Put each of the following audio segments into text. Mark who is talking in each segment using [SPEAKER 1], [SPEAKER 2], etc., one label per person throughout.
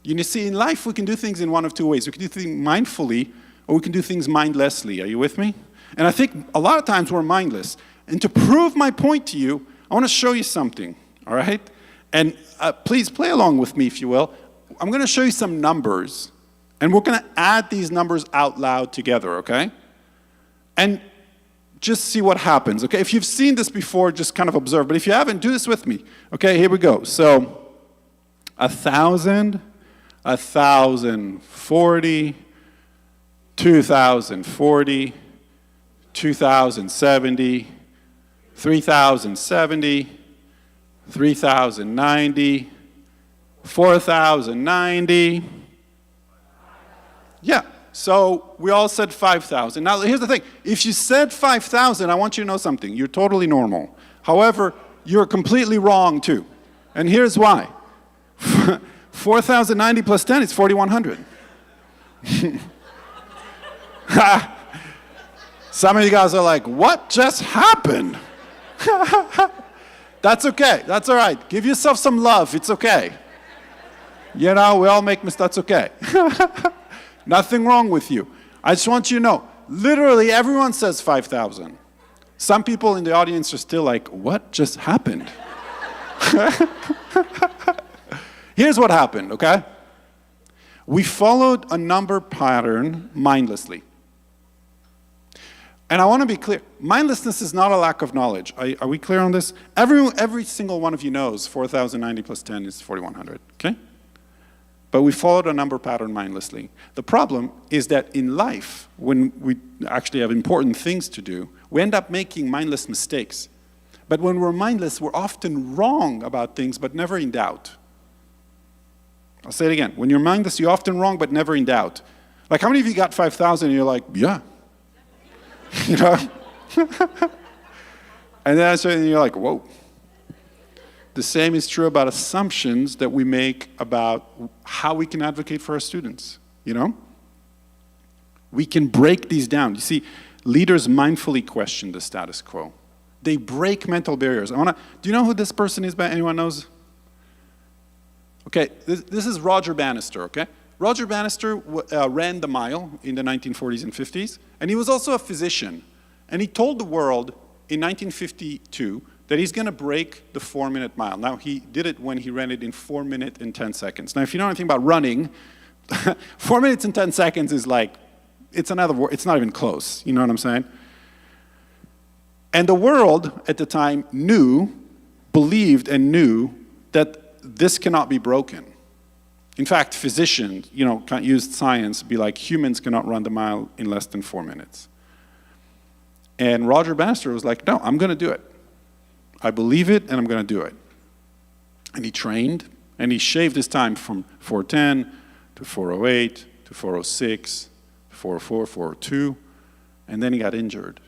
[SPEAKER 1] You see, in life, we can do things in one of two ways. We can do things mindfully, or we can do things mindlessly. Are you with me? And I think a lot of times we're mindless. And to prove my point to you, I want to show you something, all right? And please play along with me, if you will. I'm going to show you some numbers, and we're going to add these numbers out loud together, okay? And just see what happens, okay? If you've seen this before, just kind of observe. But if you haven't, do this with me. Okay, here we go. So, 1,000, 1,040, 2,040, 2,070, 3,070, 3,090, 4,090. Yeah, so we all said 5,000. Now, here's the thing. If you said 5,000, I want you to know something. You're totally normal. However, you're completely wrong, too. And here's why. 4,090 plus 10 is 4,100. Some of you guys are like, what just happened? That's okay. That's all right. Give yourself some love. It's okay. You know, we all make mistakes. That's okay. Nothing wrong with you. I just want you to know, literally everyone says 5,000. Some people in the audience are still like, what just happened? Here's what happened, okay? We followed a number pattern mindlessly. And I want to be clear, mindlessness is not a lack of knowledge. Are we clear on this? Every single one of you knows 4,090 plus 10 is 4,100, okay? But we followed a number pattern mindlessly. The problem is that in life, when we actually have important things to do, we end up making mindless mistakes. But when we're mindless, we're often wrong about things, but never in doubt. I'll say it again. When you're mindless, you're often wrong, but never in doubt. Like, how many of you got 5,000 and you're like, yeah. You know? And then you're like, whoa. The same is true about assumptions that we make about how we can advocate for our students, you know? We can break these down. You see, leaders mindfully question the status quo. They break mental barriers. Do you know who this person is? Anyone knows? Okay, this is Roger Bannister, okay? Roger Bannister ran the mile in the 1940s and 50s, and he was also a physician. And he told the world in 1952 that he's going to break the 4-minute mile. Now, he did it when he ran it in 4 minutes and 10 seconds. Now, if you know anything about running, 4 minutes and 10 seconds is like, it's another word, it's not even close. You know what I'm saying? And the world at the time believed and knew that this cannot be broken. In fact, physicians, used science to be like, humans cannot run the mile in less than 4 minutes. And Roger Bannister was like, no, I'm going to do it. I believe it, and I'm going to do it. And he trained, and he shaved his time from 4:10 to 4:08 to 4:06, 4:04, 4:02, and then he got injured.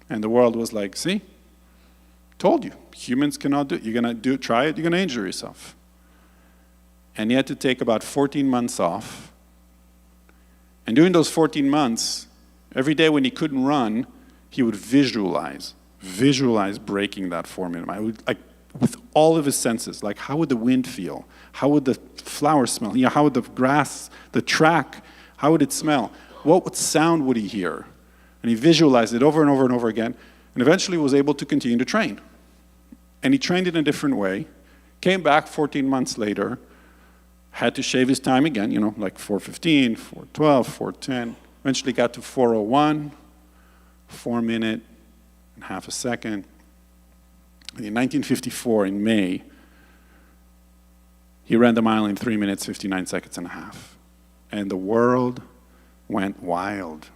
[SPEAKER 1] And the world was like, see? Told you, humans cannot do it. You're going to try it, you're going to injure yourself. And he had to take about 14 months off. And during those 14 months, every day when he couldn't run, he would visualize breaking that 4-minute mile, like with all of his senses. Like, how would the wind feel? How would the flowers smell? How would the grass, the track, how would it smell? What sound would he hear? And he visualized it over and over and over again, and eventually was able to continue to train. And he trained in a different way, came back 14 months later, had to shave his time again, like 4:15, 4:12, 4:10, eventually got to 4:01, 4 minute and half a second. And in 1954, in May, he ran the mile in 3 minutes, 59 seconds and a half. And the world went wild.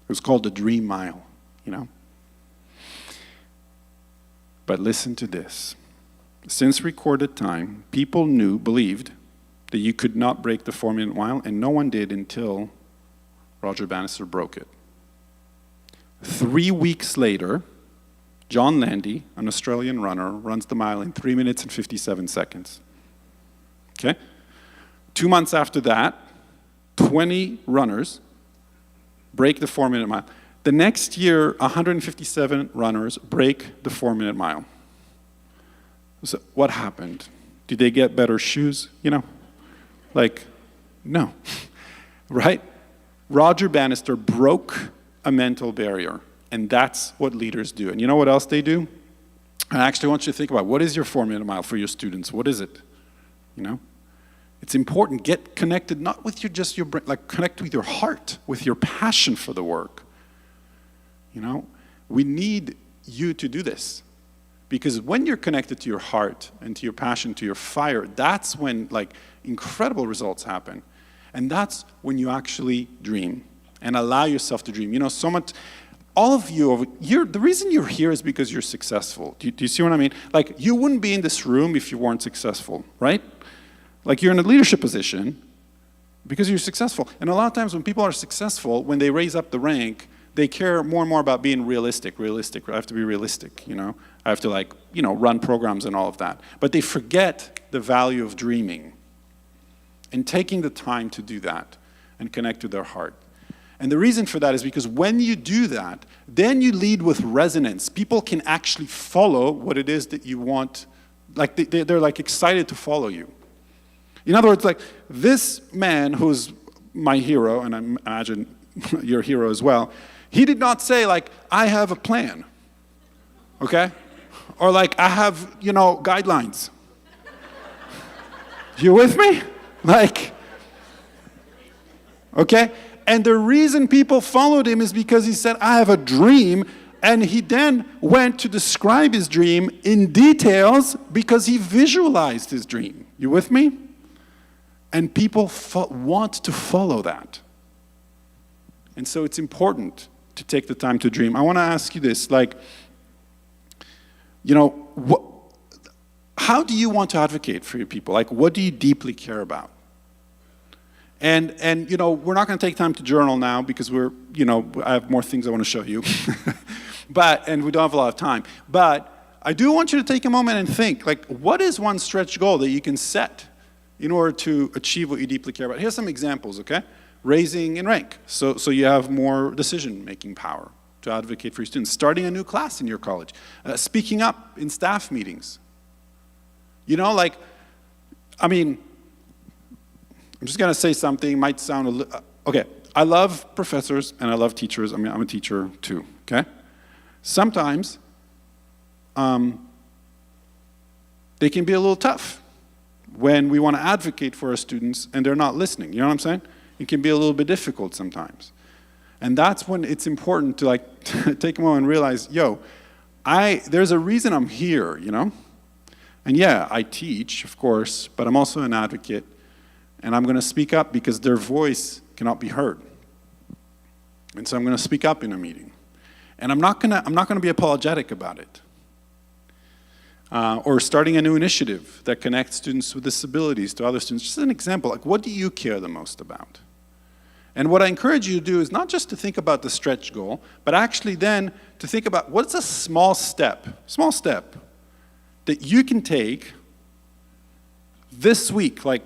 [SPEAKER 1] It was called the Dream Mile, But listen to this. Since recorded time, people believed that you could not break the 4-minute mile, and no one did until Roger Bannister broke it. 3 weeks later, John Landy, an Australian runner, runs the mile in 3 minutes and 57 seconds. Okay? 2 months after that, 20 runners break the 4-minute mile. The next year, 157 runners break the 4-minute mile. So what happened? Did they get better shoes? Like, no, right? Roger Bannister broke a mental barrier, and that's what leaders do. And you know what else they do? I actually want you to think about, what is your 4-minute mile for your students? What is it? You know? It's important. Get connected, not with just your brain, like connect with your heart, with your passion for the work. You know? We need you to do this. Because when you're connected to your heart and to your passion, to your fire, that's when like incredible results happen. And that's when you actually dream and allow yourself to dream. You know, so much, all of you, the reason you're here is because you're successful. Do you see what I mean? Like, you wouldn't be in this room if you weren't successful, right? Like, you're in a leadership position because you're successful. And a lot of times when people are successful, when they raise up the rank, they care more and more about being realistic. I have to be realistic, you know? I have to, like, you know, run programs and all of that. But they forget the value of dreaming and taking the time to do that and connect to their heart. And the reason for that is because when you do that, then you lead with resonance. People can actually follow what it is that you want. Like, they're like excited to follow you. In other words, like, this man who's my hero, and I imagine your hero as well, he did not say, like, I have a plan, okay? Or like, I have, you know, guidelines. You with me? Like, okay? And the reason people followed him is because he said, I have a dream, and he then went to describe his dream in details because he visualized his dream. You with me? And people want to follow that. And so it's important to take the time to dream. I want to ask you this, like, you know, how do you want to advocate for your people? Like, what do you deeply care about? And you know, we're not going to take time to journal now because we're, you know, I have more things I want to show you. And we don't have a lot of time. But I do want you to take a moment and think, like, what is one stretch goal that you can set in order to achieve what you deeply care about? Here's some examples, okay? Raising in rank, so you have more decision-making power to advocate for your students. Starting a new class in your college. Speaking up in staff meetings. You know, like, I mean, I'm just going to say something, might sound a little, okay, I love professors and I love teachers. I mean, I'm a teacher too, okay? Sometimes they can be a little tough when we want to advocate for our students and they're not listening. You know what I'm saying? It can be a little bit difficult sometimes. And that's when it's important to, like, take a moment and realize, yo, there's a reason I'm here, you know? And yeah, I teach, of course, but I'm also an advocate. And I'm going to speak up because their voice cannot be heard. And so I'm going to speak up in a meeting. And I'm not going to be apologetic about it. Or starting a new initiative that connects students with disabilities to other students. Just an example, like, what do you care the most about? And what I encourage you to do is not just to think about the stretch goal, but actually then to think about what's a small step that you can take this week, like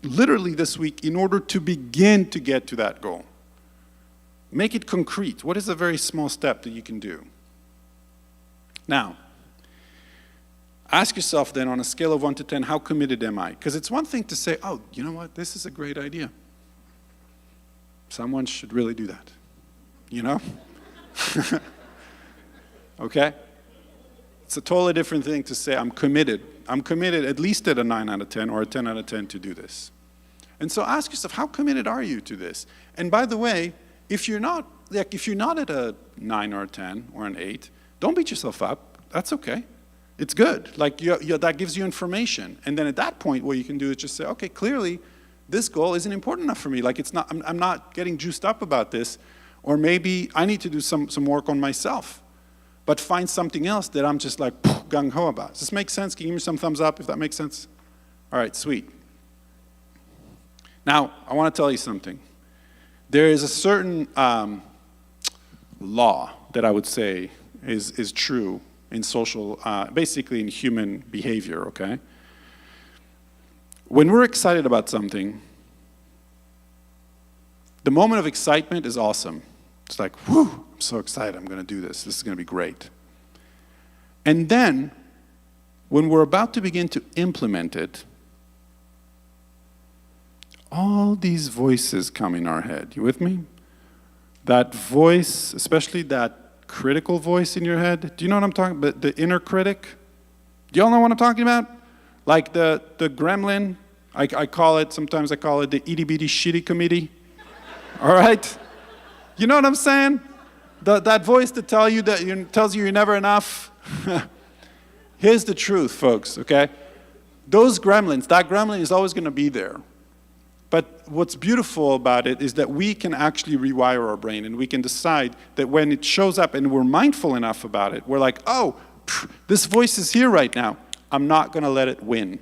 [SPEAKER 1] literally this week, in order to begin to get to that goal. Make it concrete. What is a very small step that you can do? Now, ask yourself then, on a scale of 1 to 10, how committed am I? Because it's one thing to say, oh, you know what, this is a great idea. Someone should really do that, you know? Okay? It's a totally different thing to say, I'm committed. I'm committed at least at a 9 out of 10 or a 10 out of 10 to do this. And so ask yourself, how committed are you to this? And by the way, if you're not at a 9 or a 10 or an 8, don't beat yourself up. That's okay. It's good. Like, that gives you information. And then at that point, what you can do is just say, okay, clearly, this goal isn't important enough for me. Like, I'm not getting juiced up about this. Or maybe I need to do some work on myself. But find something else that I'm just like gung-ho about. Does this make sense? Can you give me some thumbs up if that makes sense? All right, sweet. Now, I want to tell you something. There is a certain law that I would say is true in social, basically in human behavior, okay? When we're excited about something, the moment of excitement is awesome. It's like, whew, I'm so excited, I'm going to do this. This is going to be great. And then, when we're about to begin to implement it, all these voices come in our head. You with me? That voice, especially that critical voice in your head. Do you know what I'm talking about? The inner critic? Do y'all know what I'm talking about? Like the gremlin. Sometimes I call it the itty bitty shitty committee. All right? You know what I'm saying? That voice that tells you you're never enough. Here's the truth, folks, okay? Those gremlins, that gremlin is always going to be there. But what's beautiful about it is that we can actually rewire our brain, and we can decide that when it shows up and we're mindful enough about it, we're like, oh, this voice is here right now. I'm not going to let it win.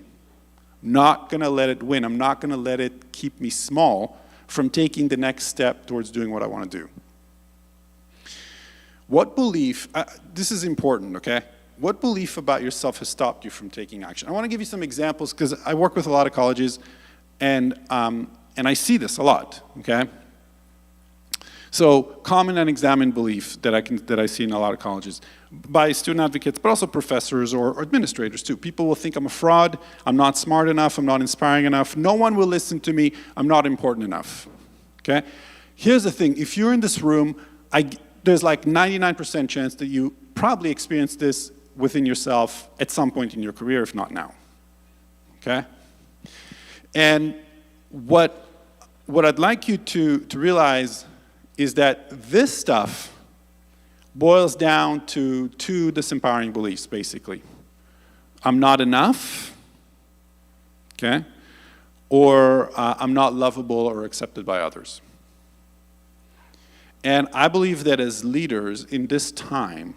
[SPEAKER 1] Not going to let it win. I'm not going to let it keep me small from taking the next step towards doing what I want to do. What belief, this is important, okay? What belief about yourself has stopped you from taking action? I want to give you some examples because I work with a lot of colleges, and I see this a lot, okay? So common and examined belief that I see in a lot of colleges by student advocates, but also professors or administrators too. People will think I'm a fraud, I'm not smart enough, I'm not inspiring enough, no one will listen to me, I'm not important enough, okay? Here's the thing, if you're in this room, there's like 99% chance that you probably experienced this within yourself at some point in your career, if not now, okay? And what I'd like you to realize is that this stuff boils down to two disempowering beliefs, basically. I'm not enough, okay? Or I'm not lovable or accepted by others. And I believe that as leaders in this time,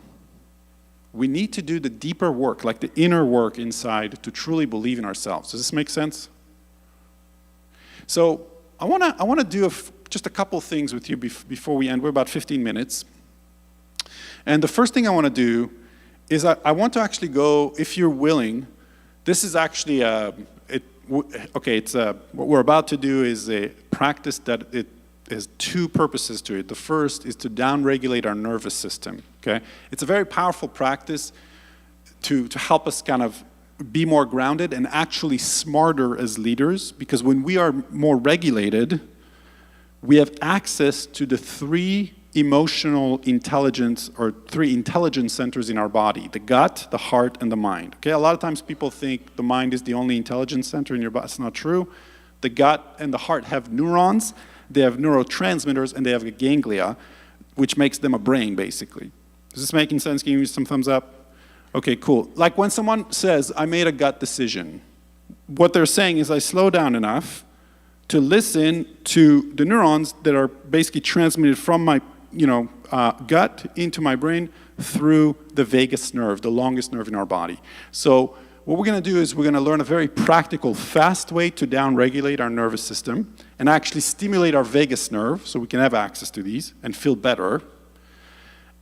[SPEAKER 1] we need to do the deeper work, like the inner work inside, to truly believe in ourselves. Does this make sense? So I want to do just a couple things with you before we end. We're about 15 minutes. And the first thing I want to do is I want to actually go, if you're willing, this is actually what we're about to do is a practice that it has two purposes to it. The first is to downregulate our nervous system, okay? It's a very powerful practice to help us kind of be more grounded and actually smarter as leaders, because when we are more regulated, we have access to the three emotional intelligence or three intelligence centers in our body: the gut, the heart, and the mind. Okay, a lot of times people think the mind is the only intelligence center in your body. It's not true. The gut and the heart have neurons, they have neurotransmitters, and they have a ganglia, which makes them a brain, basically. Is this making sense? Can you give me some thumbs up? Okay, cool. Like when someone says, I made a gut decision, what they're saying is I slow down enough to listen to the neurons that are basically transmitted from my gut into my brain through the vagus nerve, the longest nerve in our body. So what we're going to do is we're going to learn a very practical, fast way to downregulate our nervous system and actually stimulate our vagus nerve so we can have access to these and feel better.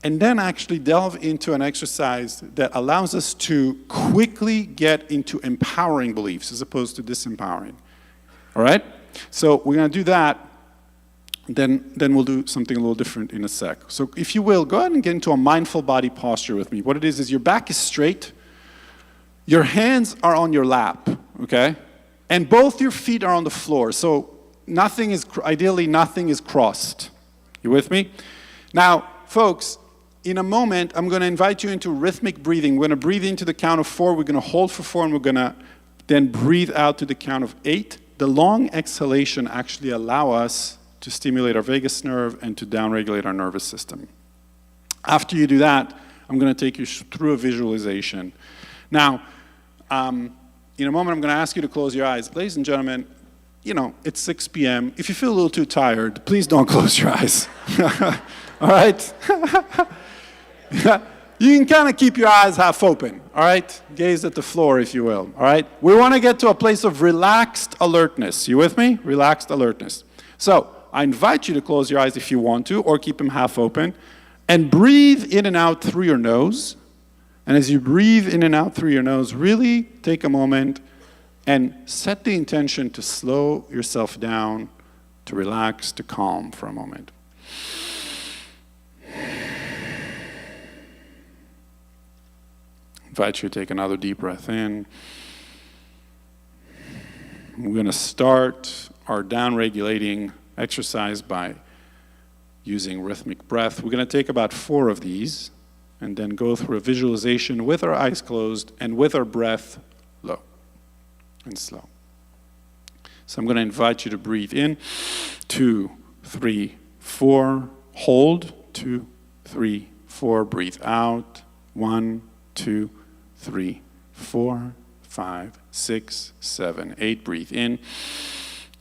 [SPEAKER 1] And then actually delve into an exercise that allows us to quickly get into empowering beliefs as opposed to disempowering. All right? So we're going to do that. Then we'll do something a little different in a sec. So if you will, go ahead and get into a mindful body posture with me. What it is your back is straight. Your hands are on your lap, okay? And both your feet are on the floor. So ideally nothing is crossed. You with me? Now, folks, in a moment, I'm going to invite you into rhythmic breathing. We're going to breathe into the count of 4. We're going to hold for 4, and we're going to then breathe out to the count of 8. The long exhalation actually allow us to stimulate our vagus nerve and to downregulate our nervous system. After you do that, I'm going to take you through a visualization. Now, in a moment, I'm going to ask you to close your eyes. Ladies and gentlemen, it's 6 p.m. If you feel a little too tired, please don't close your eyes. All right? You can kind of keep your eyes half open, all right? Gaze at the floor, if you will, all right? We want to get to a place of relaxed alertness. You with me? Relaxed alertness. So I invite you to close your eyes if you want to, or keep them half open, and breathe in and out through your nose. And as you breathe in and out through your nose, really take a moment and set the intention to slow yourself down, to relax, to calm for a moment. I invite you to take another deep breath in. We're going to start our down-regulating exercise by using rhythmic breath. We're going to take about 4 of these and then go through a visualization with our eyes closed and with our breath low and slow. So I'm going to invite you to breathe in, 2, 3, 4, hold, 2, 3, 4, breathe out, 1, 2, 3, 4, 5, 6, 7, 8, breathe in,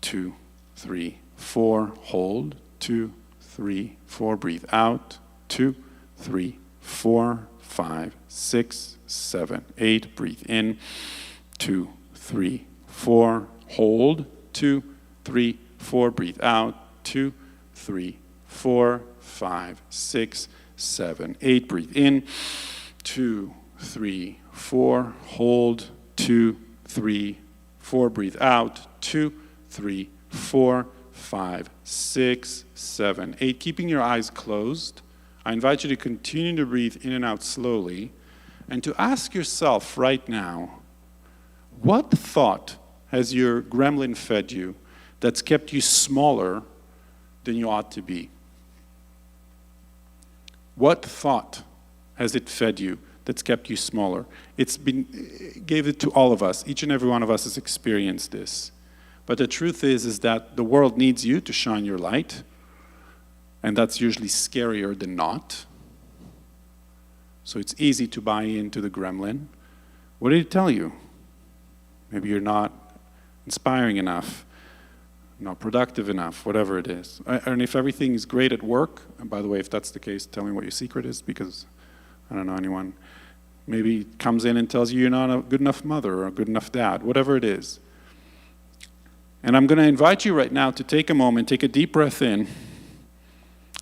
[SPEAKER 1] 2, 3, 4, hold, 2, 3, 4, breathe out, 2, 3, 4, 5, 6, 7, 8, breathe in, 2, 3, 4, hold, 2, 3, 4, breathe out, 2, 3, 4, 5, 6, 7, 8, breathe in, 2, 3, 4, hold, 2, 3, 4, breathe out, 2, 3, 4, 5, 6, 7, 8. Keeping your eyes closed, I invite you to continue to breathe in and out slowly and to ask yourself right now, what thought has your gremlin fed you that's kept you smaller than you ought to be? What thought has it fed you that's kept you smaller? Gave it to all of us. Each and every one of us has experienced this. But the truth is that the world needs you to shine your light, and that's usually scarier than not. So it's easy to buy into the gremlin. What did it tell you? Maybe you're not inspiring enough, not productive enough, whatever it is. And if everything is great at work, and by the way, if that's the case, tell me what your secret is, because I don't know anyone. Maybe it comes in and tells you you're not a good enough mother or a good enough dad, whatever it is. And I'm going to invite you right now to take a moment, take a deep breath in,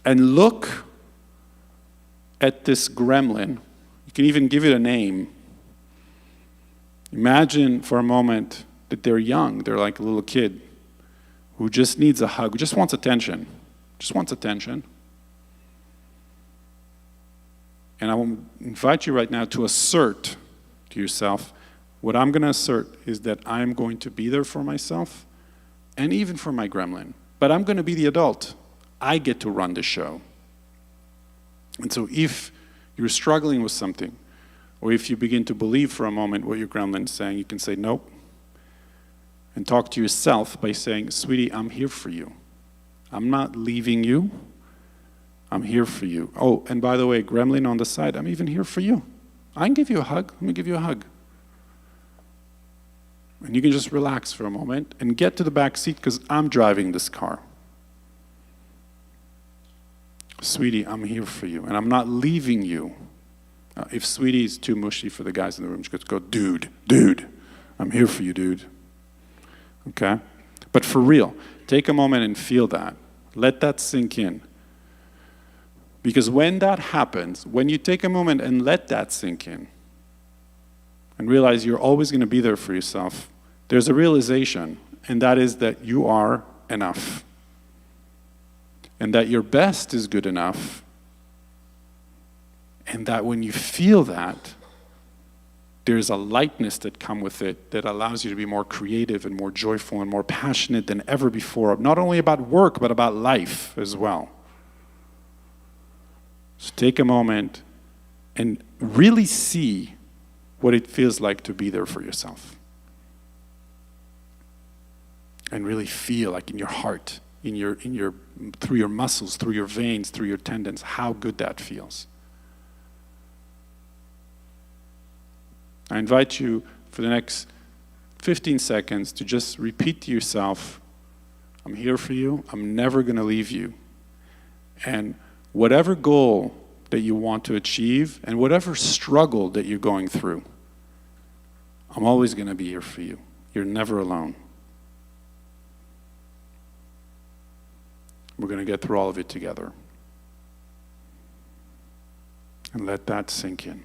[SPEAKER 1] and look at this gremlin. You can even give it a name. Imagine for a moment that they're young. They're like a little kid who just needs a hug, who just wants attention. Just wants attention. And I will invite you right now to assert to yourself, what I'm going to assert is that I'm going to be there for myself and even for my gremlin. But I'm going to be the adult. I get to run the show. And so if you're struggling with something, or if you begin to believe for a moment what your gremlin is saying, you can say nope. And talk to yourself by saying, sweetie, I'm here for you. I'm not leaving you. I'm here for you. Oh, and by the way, gremlin on the side, I'm even here for you. I can give you a hug. Let me give you a hug. And you can just relax for a moment and get to the back seat because I'm driving this car. Sweetie, I'm here for you, and I'm not leaving you. If sweetie is too mushy for the guys in the room, just go, dude, I'm here for you, dude. Okay? But for real, take a moment and feel that. Let that sink in. Because when that happens, when you take a moment and let that sink in, and realize you're always going to be there for yourself, there's a realization, and that is that you are enough. And that your best is good enough. And that when you feel that, there's a lightness that comes with it that allows you to be more creative and more joyful and more passionate than ever before, not only about work, but about life as well. So take a moment and really see what it feels like to be there for yourself. And really feel like in your heart, through your muscles, through your veins, through your tendons, how good that feels. I invite you for the next 15 seconds to just repeat to yourself, I'm here for you, I'm never going to leave you. And whatever goal that you want to achieve and whatever struggle that you're going through, I'm always going to be here for you. You're never alone. We're going to get through all of it together. And let that sink in.